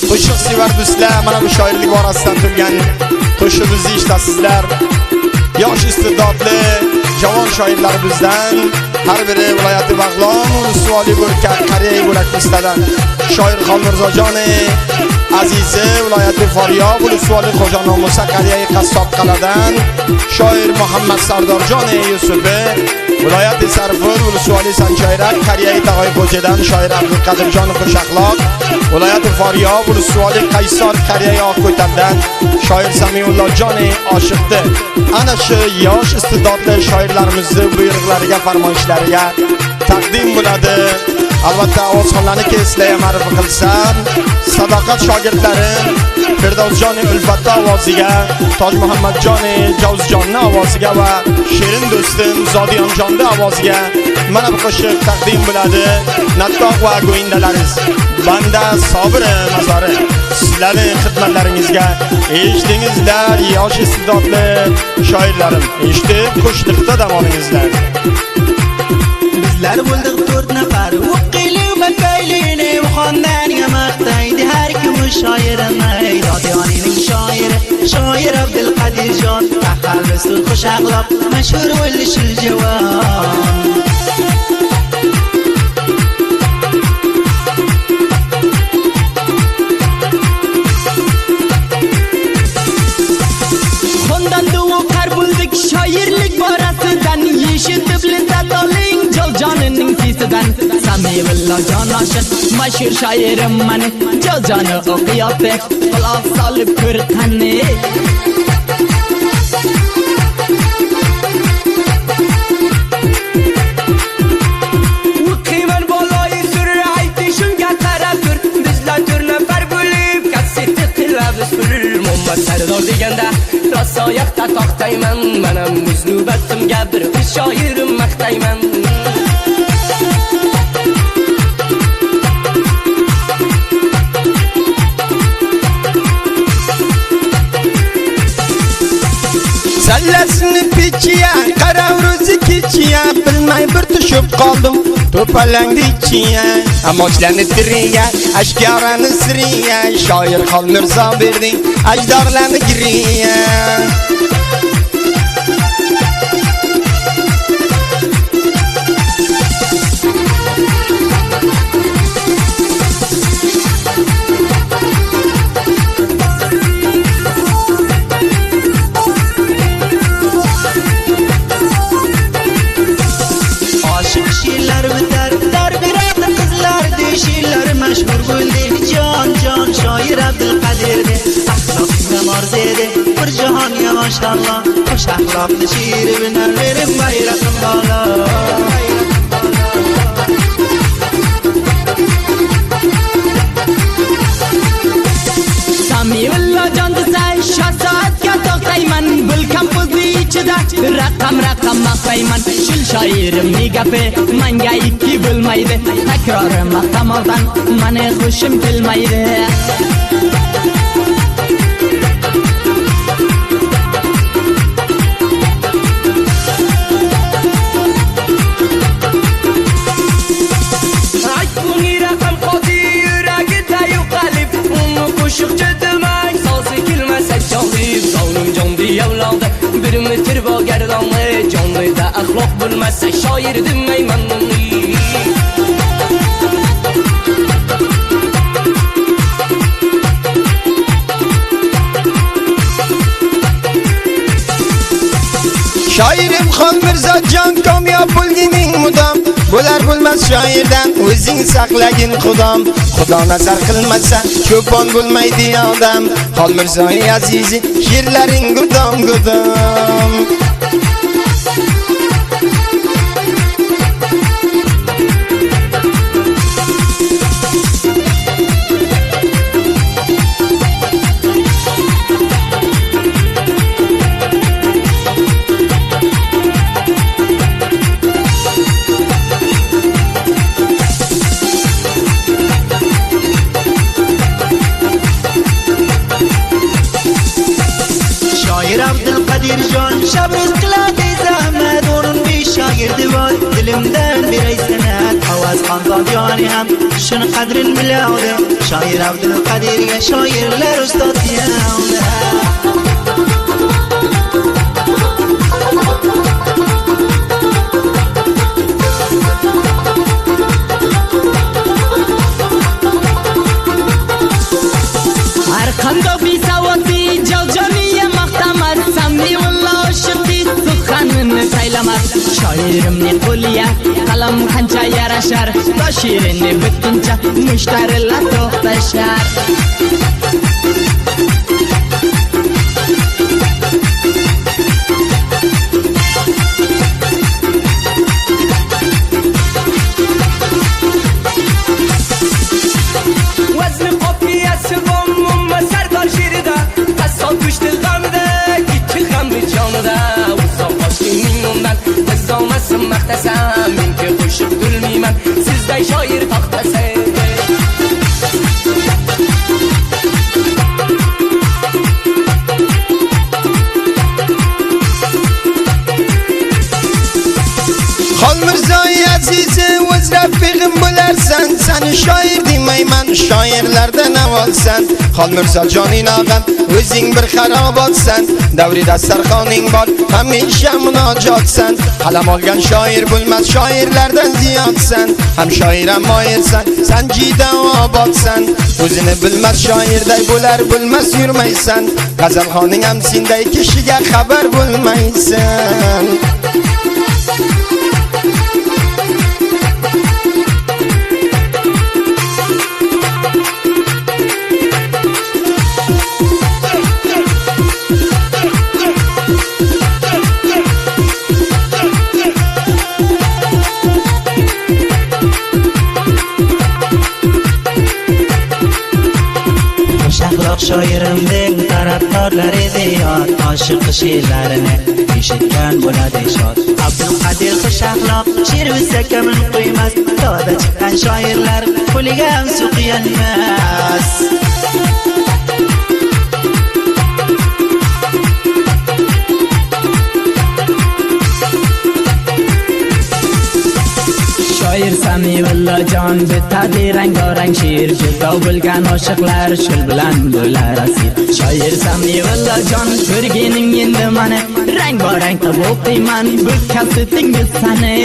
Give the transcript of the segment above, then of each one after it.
Qo'shiq sevar do'stlar, mana bu shoirlik orasidan turgan qo'shig'imizni eshitasizlar. Yosh iste'dodli javoon shoirlarimizdan har biri viloyati Bag'lon Usvoli bo'lgan Qariya bo'lakmistadan shoir Xolmirzojonov Azizi viloyati Faryob Usvoli Xo'janomusa Qariya Qassob qaladan shoir Muhammad Sardorjonov Yusufi viloyati Sarfur Usvoli Sanchayrak Qariya Tag'oyxo'jadan shoir Abduqadirjonov Qo'shaqloq viloyati Faryob Usvoli Qaysor Qariya Oqko'tardan shoir Samiullohjonov Oshiqdi. Ana shu yosh iste'dodli shoirlarimizning buyruqlariga, farmoyishlariga taqdim bo'ladi. Albatta ovozxonlarni keslayam ma'rifa qilsam, Sadoqat shogirdlarim Firdavsjonning Ulfatda ovoziga, Toj Muhammadjonning Javzjonning ovoziga va Shirin do'stim Zodiyonjonning ovoziga mana bu qo'shiq taqdim bo'ladi. Nattoq va go'yindalaringiz banda Sobir Mazori sizlarning xizmatlaringizga eshitdingizlar yosh iste'dodli shoirlarim. Eshitib qo'shiqda dam olingizlar. Bizlar bo'ldik 4 nafar, o'qiyli va baylini xonlarga maqtaydi har kim shoirini. Dodiyoning shoiri, shoir Abdulqadirjon, Taxallusul Qo'shaqloq, mashhur o'lishil javon. Shoirlik borasidan yeshitib lezatoling Jaljoning sesidan Samiullohjon Oshir mashhur shoirim mani Jaljoni o'qiyapti quloq solib ko'r qani. O'qiyman baloyi surra aytdi shunga qarab tur. Bizlar tur nafar bo'lib kasseti qilamiz pul. Muhammad Sardor deganda rosoyoqda to'xtayman. Mana muzlubatimga bir shoirim maqtayman. Sallasini pichiya, qaravruzi kichiya, bilmay bir tushib qoldim. To'palangdi ichiya, amochlarni tiriya, ashkorani siriya, shoir Xolmirzo berding, ajdorlarni giriya. Mashhur bo'ldi jon shoir Abdulqadirni axloqga morzedi bir jahonga mashalloh xush axloqli she'ri bilan berib bayraqim balo. Samiullohjon desa shasoatga to'xtayman. Bil kompozli ichida raqam maqtayman. Shul shoirimning gapi menga ikki bo'lmaydi. Takrori maqtamoldan meni xushim kelmaydi. Aytgungi raqam qodi yuragida yo'qolib, uni qo'shiqchi demak so'zi kelmasa jonib. Zonim jondi yavlonda bir metr bo'lgardonli jonida axloq bo'lmasa shoir demayman. Shoirim Xolmirzojon kamyob bo'lgining mudom, bo'lar bo'lmas shoirdan o'zing saqlagin xudom. Xudo nazar qilmasa cho'pon bo'lmaydi odam. Xolmirzoy azizi she'rlaring gudom. Shoir Abdulqadirjon shabriz qiladi dodiyoni ham shuni qadrin biladi. Shoir Abdulqadirga shoirlar ustod deydi. Qandoq besavodi javjoniya maqtamas, samimiy va oshiqi suxanini saylamas. Shoirimning qo'liga qalam qancha yarashar, toshirini bitguncha mushtarilar to'xtashar. Maqtasam menga qo'shib kulmayman sizday shoir to'xtasa. Xol Mirzoy azizi o'z rafiqim bo'larsan, seni shoir demayman, shoirlardan avolsan. Xol Mirzo joning og'am, o'zing bir xarobotsan, davri dasturxoning bor, hamisha munojotsan. Qalam olgan shoir bo'lmas, shoirlardan ziyodsan. Ham shoir ham moyirsan, sen jida obodsan. O'zini bilmas shoirday bo'lar bo'lmas yurmaysan. G'azalxoning ham senday kishiga xabar bo'lmaysan. Shoirimning tarafdorlari edi yod, oshiq she'rlarini eshitgan bo'ladi shod. Abdulqadir xushaqloq, she'r bizga kamin qo'ymas, to'da chiqqan shoirlar qo'liga ham suv quyolmas. Shoir Samiyullo jon bitadi rang-barang she'r, juda bo'lgan oshiqlar shul bilan bo'lar asir. Shoir Samiyullo jon ko'rganing endi mani, rang-barang qilib o'qiyman bu kasbitingiz sani.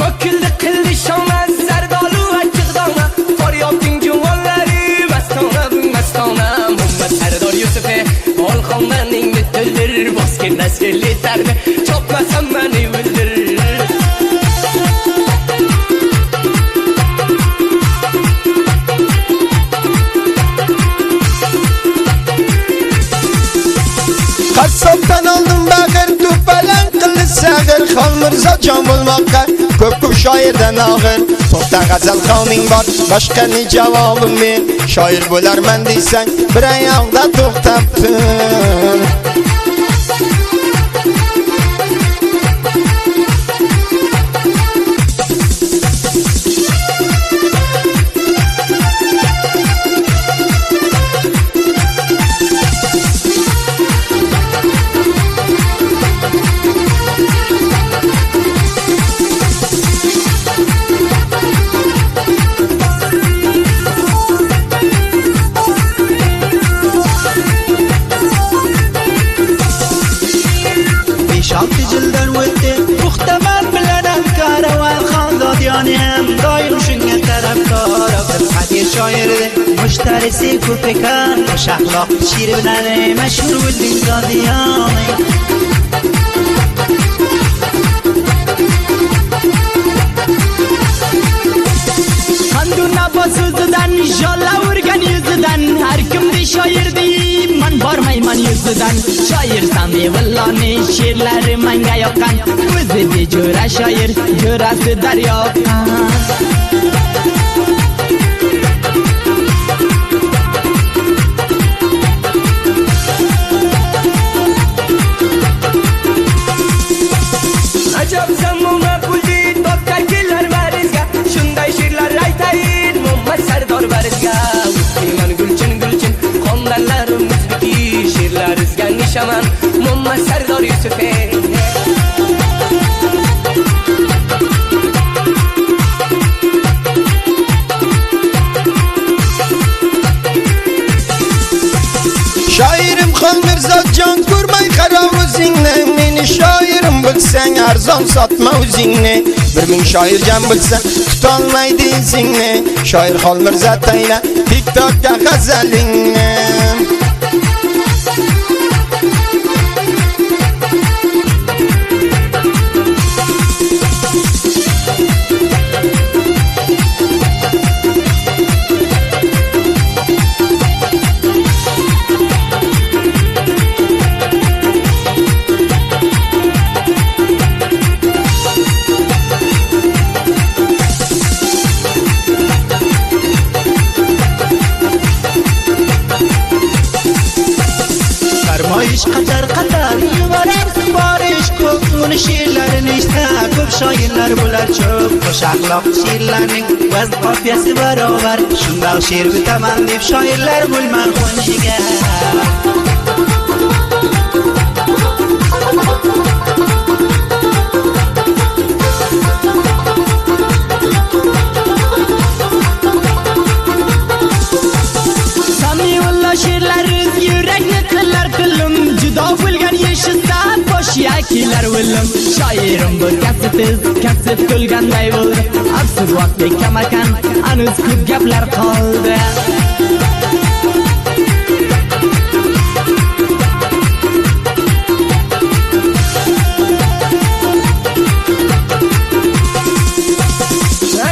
Ko'kildi qildi shomas zardolu achchiqdona, faryodning juvonlari mastona mastona. Muhammad Sardor Yusufi olxonlarning bitildir, boskin nasrli tarbi chopmasam meni o'ldir. Qassobdan oldim bag'ir, to'palan qildi sag'ir. Xol Mirzo jon bo'lmoqqa ko'p shoirdan og'ir. To'xta g'azalxoning bor, boshqa ne javobim men. Shoir bo'larman desang, bir oyoqda to'xtab tur. Şaltı jildan o'tdi, puxtaman bilan karavan xonadoni ham doim shunga tarafdor. Abdulqadir shoirdi, mushtarisi ko'p ekan, shohloq she'r bilan mashhur bo'lding zodiyoni. Qanduna bosuzdan jolla urgan yuzidan, har kimni shoir deyman bormayman yuzidan. Shoir Samiyulloning she'rlari menga yoqqan, o'zi bejo'ra shoir, jo'rasi daryo qan. Ajab zamona bo'ldi, toptakilar barizga, shunday she'rlar aytayin Muhammad Sardor barizga. O'tmayman gulchin gulchin, xondanlarim o'zbeki, she'rlarizga nishaman Muhammad Serdar Yusuf'e. Şairim Xon Mirzo jon ko'rmay qara o'zingni, meni shoirim bo'lsang arzon sotma o'zingni. 1000 shoir jam bo'lsa tutolmaydi izingni. Shoir Xon Mirzo tayla TikTokga g'azalingni. Farmoyish qatar yuborar siporish ko'p. Uni she'rlarini eshitsa ko'p shoirlar bo'lar cho'p. Xush axloq she'rlarning vazn qofiyasi barobar. Shundoq she'r bitaman deb shoirlar bo'lman qo'nishiga. She'rlaringiz yurakni qilar qilim, judo bo'lgan yeshitsa bosh yakilar o'lim. Shoirim bu kasb to'lganday bo'ldi. Afsus vaqtdek kamakan, anuz ko'p gaplar qoldi.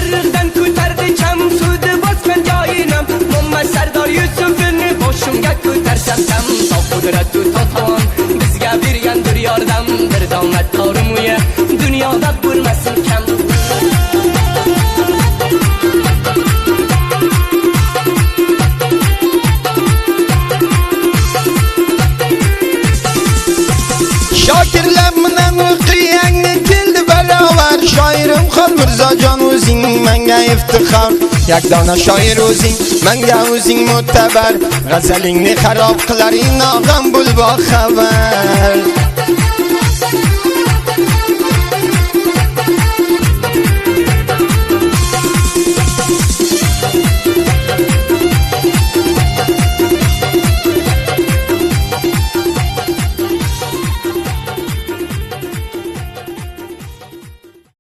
Nereden ko'tardi kam suvdi bosgan joyinam. Muhammad Serdar Yusuf'ni boshimga ko'tarsam tam. Sog' qudratu toton bizga bergandir yordam. Bir dona tormuya dunyoda bo'lmasin kam. Shokirlar bilan o'qiyangni keldi barobar. Shoirim Xon Mirzo jon o'zing menga iftixor. Yakdona shoir o'zing menga o'zing mo'tabar. G'azalingni xarob qilaring nog'am bo'l boxabar.